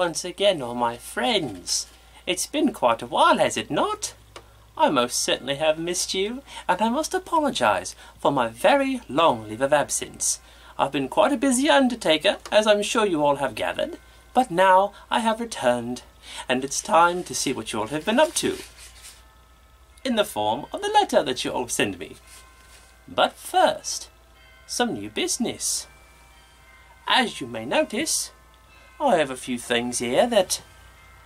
once again, all my friends. It's been quite a while, has it not? I most certainly have missed you, and I must apologise for my very long leave of absence. I've been quite a busy undertaker, as I'm sure you all have gathered, but now I have returned, and it's time to see what you all have been up to, in the form of the letter that you all send me. But first, some new business. As you may notice, I have a few things here that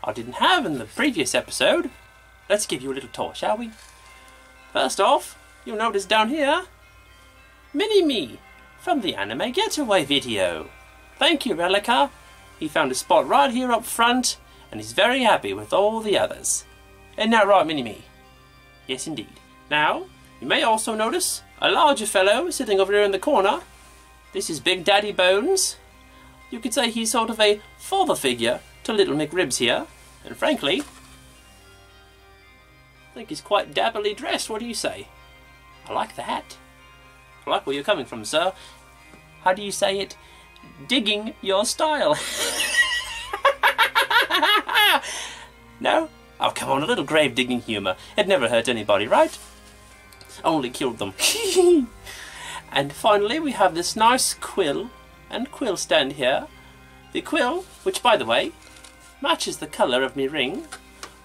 I didn't have in the previous episode. Let's give you a little tour, shall we? First off, you'll notice down here, Mini-Me from the Anime Getaway video. Thank you, Relica. He found a spot right here up front, and he's very happy with all the others. Isn't that right, Mini-Me? Yes, indeed. Now, you may also notice a larger fellow sitting over here in the corner. This is Big Daddy Bones. You could say he's sort of a father figure to Little McRibs here, and frankly, I think he's quite dappily dressed. What do you say? I like that. I like where you're coming from, sir. How do you say it? Digging your style. No? Oh, come on, a little grave digging humour. It never hurt anybody, right? Only killed them. And finally, we have this nice quill and quill stand here. The quill, which by the way, matches the colour of my ring,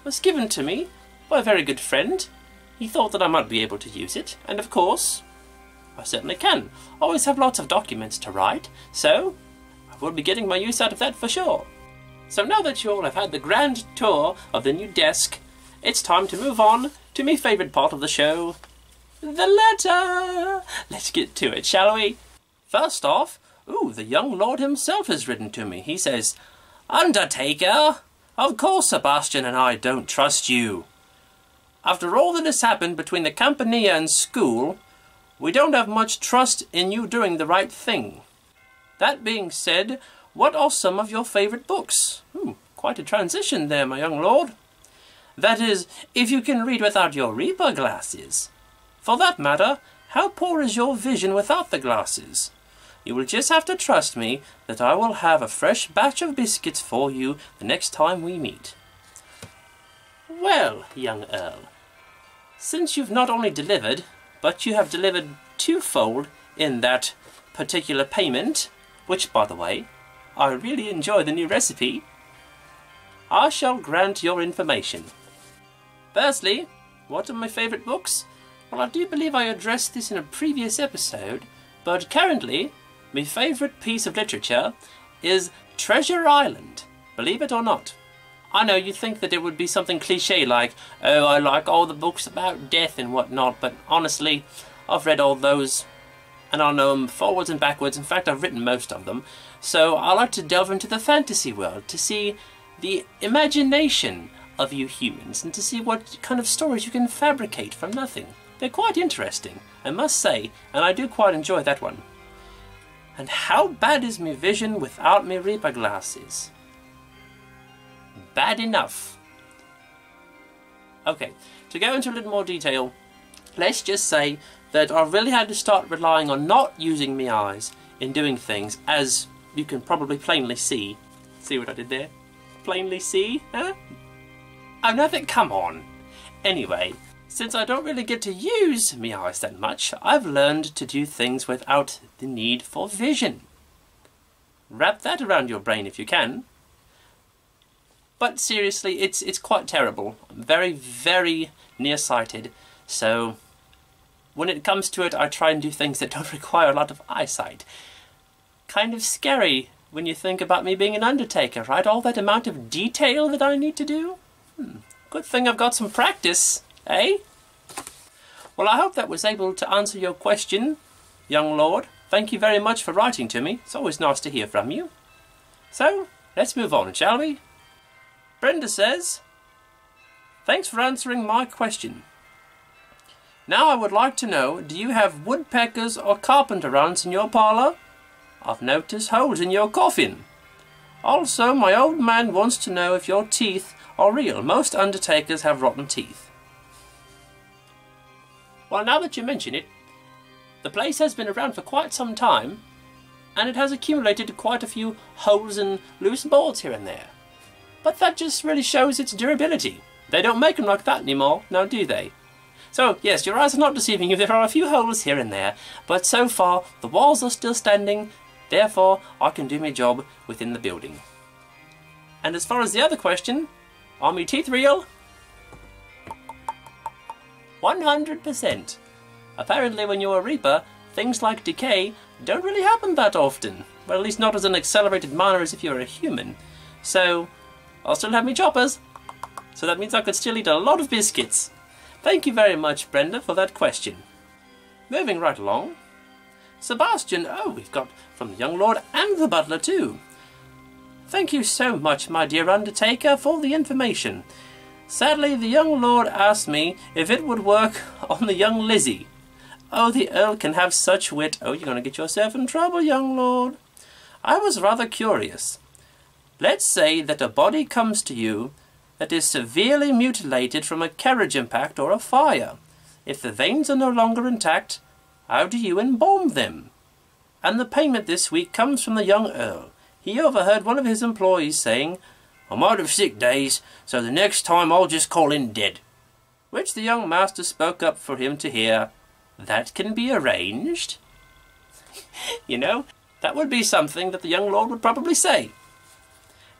was given to me by a very good friend. He thought that I might be able to use it, and of course, I certainly can. Always have lots of documents to write, so I will be getting my use out of that for sure. So now that you all have had the grand tour of the new desk, it's time to move on to my favourite part of the show, the letter! Let's get to it, shall we? First off, the young lord himself has written to me. He says, Undertaker, of course Sebastian and I don't trust you. After all that has happened between the Campania and school, we don't have much trust in you doing the right thing. That being said, what are some of your favourite books? Quite a transition there, my young lord. That is, if you can read without your Reaper glasses. For that matter, how poor is your vision without the glasses? You will just have to trust me that I will have a fresh batch of biscuits for you the next time we meet. Well, young Earl, since you've not only delivered, but you have delivered twofold in that particular payment, which, by the way, I really enjoy the new recipe, I shall grant your information. Firstly, what are my favourite books? Well, I do believe I addressed this in a previous episode, but currently, my favourite piece of literature is Treasure Island, believe it or not. I know you think that it would be something cliché like, oh, I like all the books about death and whatnot, but honestly, I've read all those, and I know them forwards and backwards. In fact, I've written most of them. So I like to delve into the fantasy world to see the imagination of you humans and to see what kind of stories you can fabricate from nothing. They're quite interesting, I must say, and I do quite enjoy that one. And how bad is my vision without my Reaper glasses? Bad enough. Okay, to go into a little more detail, let's just say that I really had to start relying on not using my eyes in doing things, as you can probably plainly see. See what I did there? Plainly see? Huh? Oh, nothing, come on. Anyway, since I don't really get to use my eyes that much, I've learned to do things without the need for vision. Wrap that around your brain if you can. But seriously, it's quite terrible. I'm very, very nearsighted, so when it comes to it, I try and do things that don't require a lot of eyesight. Kind of scary when you think about me being an Undertaker, right? All that amount of detail that I need to do? Good thing I've got some practice, eh? Well, I hope that was able to answer your question, young lord. Thank you very much for writing to me. It's always nice to hear from you. So, let's move on, shall we? Brenda says, thanks for answering my question. Now I would like to know, do you have woodpeckers or carpenter ants in your parlour? I've noticed holes in your coffin. Also, my old man wants to know if your teeth are real. Most undertakers have rotten teeth. Well, now that you mention it, the place has been around for quite some time, and it has accumulated quite a few holes and loose boards here and there. but that just really shows its durability. They don't make them like that anymore, now do they? So, yes, your eyes are not deceiving you. There are a few holes here and there, but so far the walls are still standing, therefore I can do my job within the building. And as far as the other question, are my teeth real? 100%. Apparently when you're a Reaper, things like decay don't really happen that often. Well, at least not as an accelerated manner as if you're a human. So, I'll still have me choppers. So that means I could still eat a lot of biscuits. Thank you very much, Brenda, for that question. Moving right along. Sebastian, oh, we've got from the young lord and the butler too. Thank you so much, my dear Undertaker, for the information. Sadly, the young lord asked me if it would work on the young Lizzie. Oh, the Earl can have such wit. Oh, you're going to get yourself in trouble, young lord. I was rather curious. Let's say that a body comes to you that is severely mutilated from a carriage impact or a fire. If the veins are no longer intact, how do you embalm them? And the payment this week comes from the young Earl. He overheard one of his employees saying, I'm out of sick days, so the next time I'll just call in dead. Which the young master spoke up for him to hear, that can be arranged. You know, that would be something that the young lord would probably say.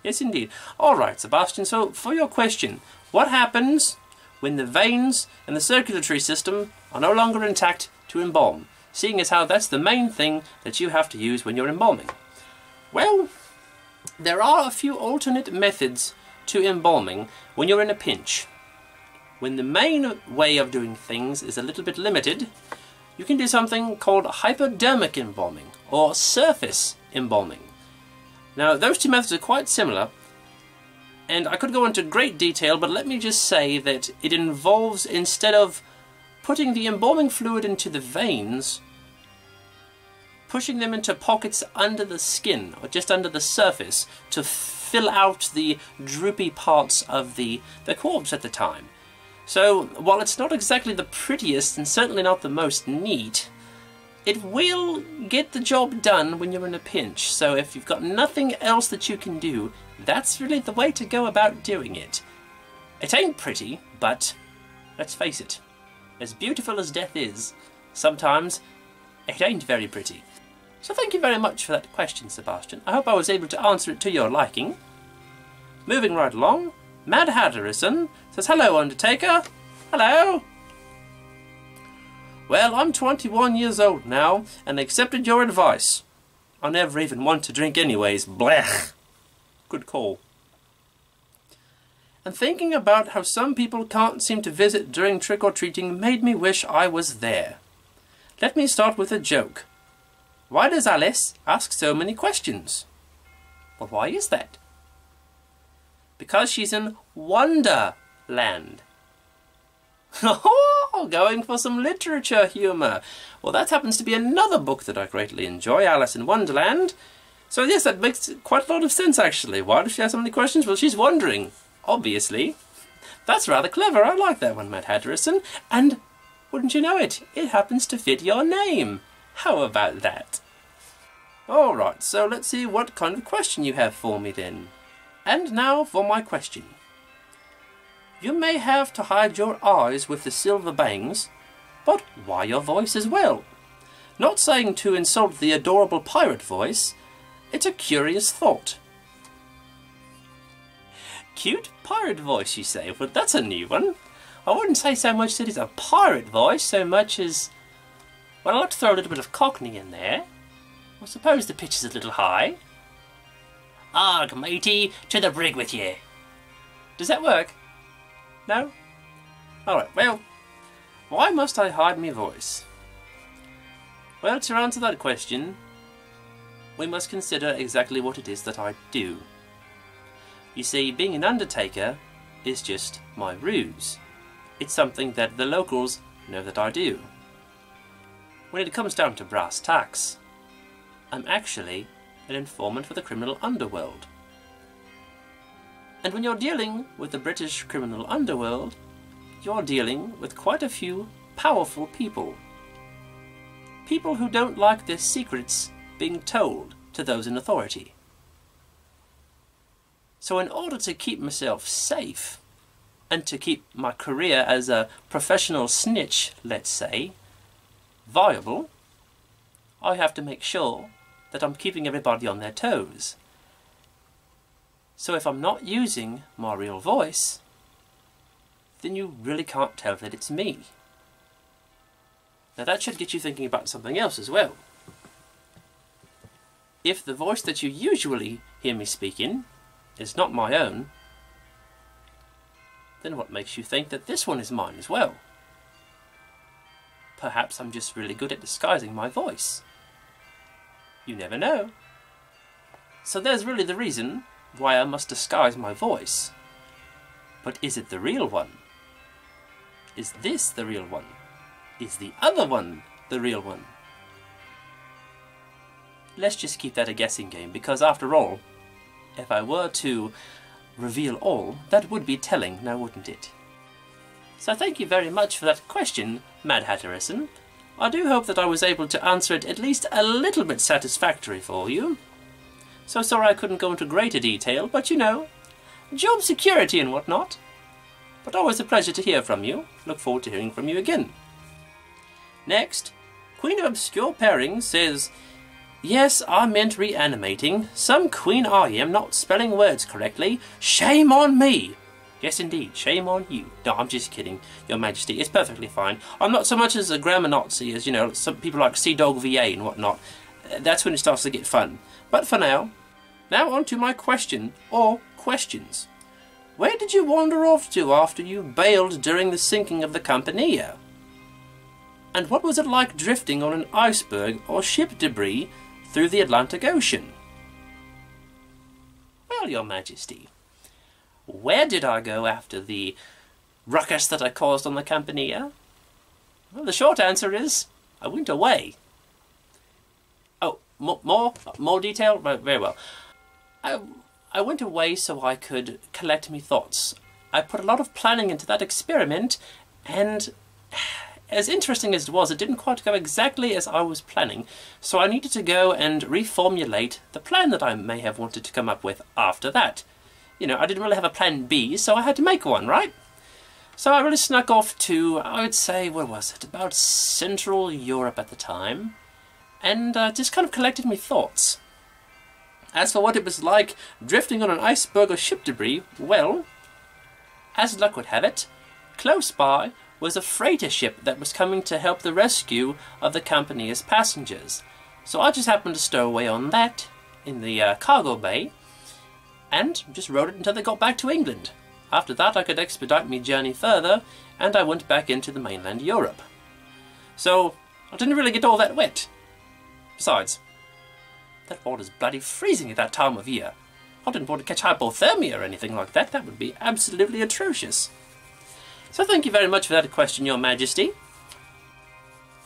Yes, indeed. All right, Sebastian, so for your question, what happens when the veins and the circulatory system are no longer intact to embalm, seeing as how that's the main thing that you have to use when you're embalming? Well, there are a few alternate methods to embalming when you're in a pinch. When the main way of doing things is a little bit limited, you can do something called hypodermic embalming or surface embalming. Now, those two methods are quite similar, and I could go into great detail, but let me just say that it involves, instead of putting the embalming fluid into the veins, pushing them into pockets under the skin, or just under the surface, to fill out the droopy parts of the corpse at the time. So, while it's not exactly the prettiest, and certainly not the most neat, it will get the job done when you're in a pinch. So if you've got nothing else that you can do, that's really the way to go about doing it. It ain't pretty, but let's face it, as beautiful as death is, sometimes it ain't very pretty. So thank you very much for that question, Sebastian. I hope I was able to answer it to your liking. Moving right along, Mad Hatterison says, hello, Undertaker. Hello. Well, I'm 21 years old now, and accepted your advice. I never even want to drink anyways, blech. Good call. And thinking about how some people can't seem to visit during trick-or-treating made me wish I was there. Let me start with a joke. Why does Alice ask so many questions? Well, why is that? Because she's in Wonderland. Oh, going for some literature humour. Well, that happens to be another book that I greatly enjoy, Alice in Wonderland. So yes, that makes quite a lot of sense actually. Why does she have so many questions? Well, she's wondering, obviously. That's rather clever. I like that one, Matt Hatterison. And wouldn't you know it, it happens to fit your name. How about that? Alright, so let's see what kind of question you have for me then. And now for my question. You may have to hide your eyes with the silver bangs, but why your voice as well? Not saying to insult the adorable pirate voice, it's a curious thought. Cute pirate voice, you say? Well, that's a new one. I wouldn't say so much that it's a pirate voice, so much as... well, I'll have to throw a little bit of Cockney in there. I suppose the pitch is a little high. Arg, matey, to the brig with ye. Does that work? No? Alright, well, why must I hide my voice? Well, to answer that question, we must consider exactly what it is that I do. You see, being an Undertaker is just my ruse. It's something that the locals know that I do. When it comes down to brass tacks, I'm actually an informant for the criminal underworld. And when you're dealing with the British criminal underworld, you're dealing with quite a few powerful people. People who don't like their secrets being told to those in authority. So in order to keep myself safe, and to keep my career as a professional snitch, let's say, viable, I have to make sure that I'm keeping everybody on their toes. So if I'm not using my real voice, then you really can't tell that it's me. Now that should get you thinking about something else as well. If the voice that you usually hear me speak in is not my own, then what makes you think that this one is mine as well? Perhaps I'm just really good at disguising my voice. You never know. So there's really the reason why I must disguise my voice. But is it the real one? Is this the real one? Is the other one the real one? Let's just keep that a guessing game, because after all, if I were to reveal all, that would be telling, now wouldn't it? So thank you very much for that question, Mad Hatterison. I do hope that I was able to answer it at least a little bit satisfactory for you. So sorry I couldn't go into greater detail, but you know, job security and whatnot. But always a pleasure to hear from you. Look forward to hearing from you again. Next, Queen of Obscure Pairings says, yes, I meant reanimating. Some queen I am not spelling words correctly. Shame on me! Yes, indeed, shame on you. No, I'm just kidding, Your Majesty. It's perfectly fine. I'm not so much as a grammar Nazi as, you know, some people like Sea-Dog VA and whatnot. That's when it starts to get fun. But for now on to my question, or questions. Where did you wander off to after you bailed during the sinking of the Campania? And what was it like drifting on an iceberg or ship debris through the Atlantic Ocean? Well, Your Majesty, where did I go after the ruckus that I caused on the Campania? Well, the short answer is, I went away. Oh, more detail? Very well. I went away so I could collect me thoughts. I put a lot of planning into that experiment, and as interesting as it was, it didn't quite go exactly as I was planning, so I needed to go and reformulate the plan that I may have wanted to come up with after that. You know, I didn't really have a plan B, so I had to make one, right? So I really snuck off to, I would say, where was it? About Central Europe at the time, and just kind of collected my thoughts. As for what it was like drifting on an iceberg or ship debris, well, as luck would have it, close by was a freighter ship that was coming to help the rescue of the Campania's passengers. So I just happened to stow away on that in the cargo bay and just rode it until they got back to England. After that I could expedite my journey further, and I went back into the mainland Europe. So I didn't really get all that wet. Besides, that water's bloody freezing at that time of year. I didn't want to catch hypothermia or anything like that. That would be absolutely atrocious. So thank you very much for that question, Your Majesty.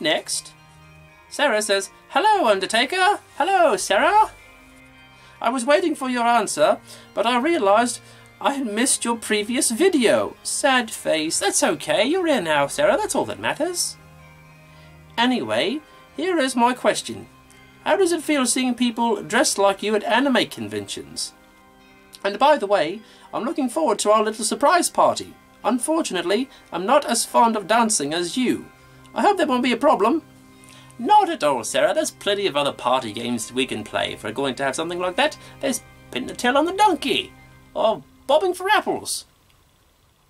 Next, Sarah says, hello, Undertaker. Hello, Sarah. I was waiting for your answer, but I realised I had missed your previous video. Sad face. That's okay. You're here now, Sarah. That's all that matters. Anyway, here is my question. How does it feel seeing people dressed like you at anime conventions? And by the way, I'm looking forward to our little surprise party. Unfortunately, I'm not as fond of dancing as you. I hope that won't be a problem. Not at all, Sarah. There's plenty of other party games we can play if we're going to have something like that. There's pin the tail on the donkey, or bobbing for apples,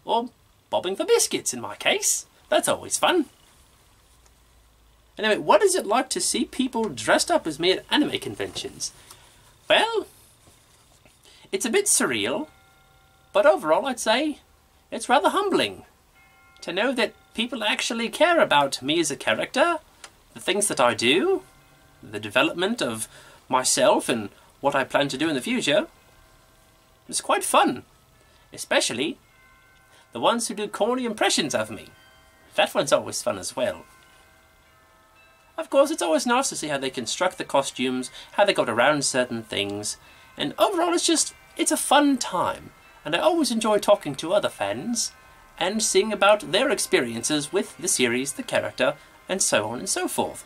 or bobbing for biscuits in my case. That's always fun. Anyway, what is it like to see people dressed up as me at anime conventions? Well, it's a bit surreal, but overall I'd say it's rather humbling to know that people actually care about me as a character, the things that I do, the development of myself and what I plan to do in the future. It's quite fun, especially the ones who do corny impressions of me. That one's always fun as well. Of course, it's always nice to see how they construct the costumes, how they got around certain things, and overall it's a fun time, and I always enjoy talking to other fans and seeing about their experiences with the series, the character, and so on and so forth.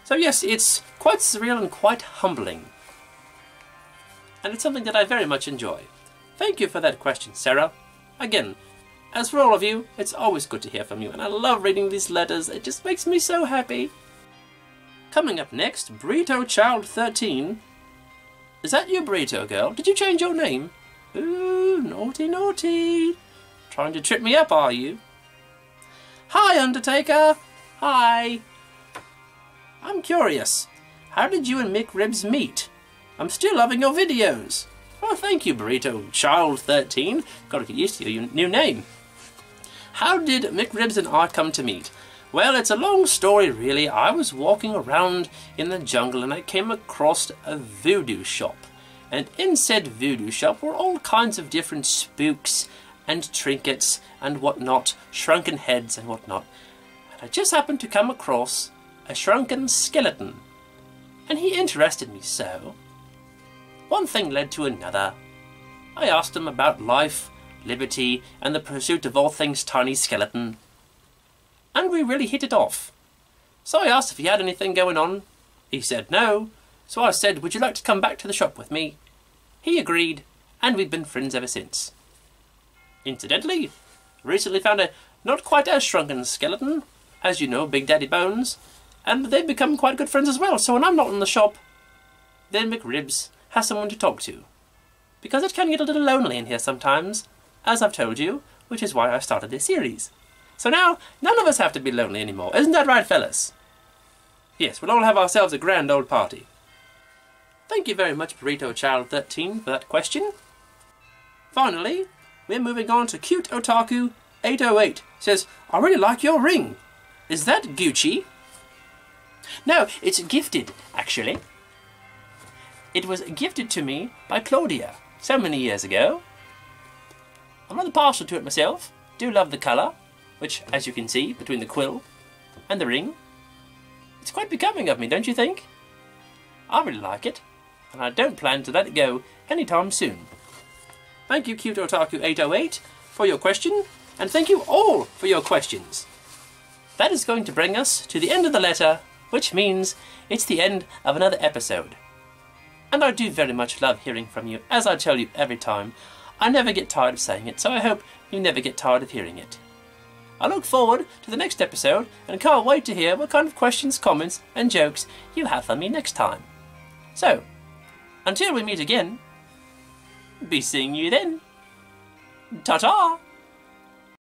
So yes, it's quite surreal and quite humbling, and it's something that I very much enjoy. Thank you for that question, Sarah. Again, as for all of you, it's always good to hear from you, and I love reading these letters. It just makes me so happy. Coming up next, Burrito Child 13. Is that you, Burrito Girl? Did you change your name? Ooh, naughty, naughty. Trying to trip me up, are you? Hi, Undertaker. Hi. I'm curious. How did you and Mick Ribs meet? I'm still loving your videos. Oh, thank you, Burrito Child 13. Got to get used to your new name. How did Mick Ribs and I come to meet? Well, it's a long story, really. I was walking around in the jungle and I came across a voodoo shop. And in said voodoo shop were all kinds of different spooks and trinkets and whatnot, shrunken heads and whatnot. And I just happened to come across a shrunken skeleton. And he interested me so. One thing led to another. I asked him about life, liberty, and the pursuit of all things tiny skeleton. And we really hit it off. So I asked if he had anything going on. He said no, so I said, would you like to come back to the shop with me? He agreed, and we've been friends ever since. Incidentally, recently found a not quite as shrunken skeleton, as you know, Big Daddy Bones, and they've become quite good friends as well, so when I'm not in the shop, then McRibs has someone to talk to. Because it can get a little lonely in here sometimes, as I've told you, which is why I started this series. So now, none of us have to be lonely anymore. Isn't that right, fellas? Yes, we'll all have ourselves a grand old party. Thank you very much, Burrito Child 13, for that question. Finally, we're moving on to Cute Otaku 808. Says, I really like your ring. Is that Gucci? No, it's gifted, actually. It was gifted to me by Claudia so many years ago. I'm rather partial to it myself. Do love the colour, which, as you can see, between the quill and the ring, it's quite becoming of me, don't you think? I really like it, and I don't plan to let it go anytime soon. Thank you, Cute Otaku 808, for your question, and thank you all for your questions. That is going to bring us to the end of the letter, which means it's the end of another episode. And I do very much love hearing from you, as I tell you every time. I never get tired of saying it, so I hope you never get tired of hearing it. I look forward to the next episode and can't wait to hear what kind of questions, comments and jokes you have for me next time. So, until we meet again, be seeing you then. Ta-ta!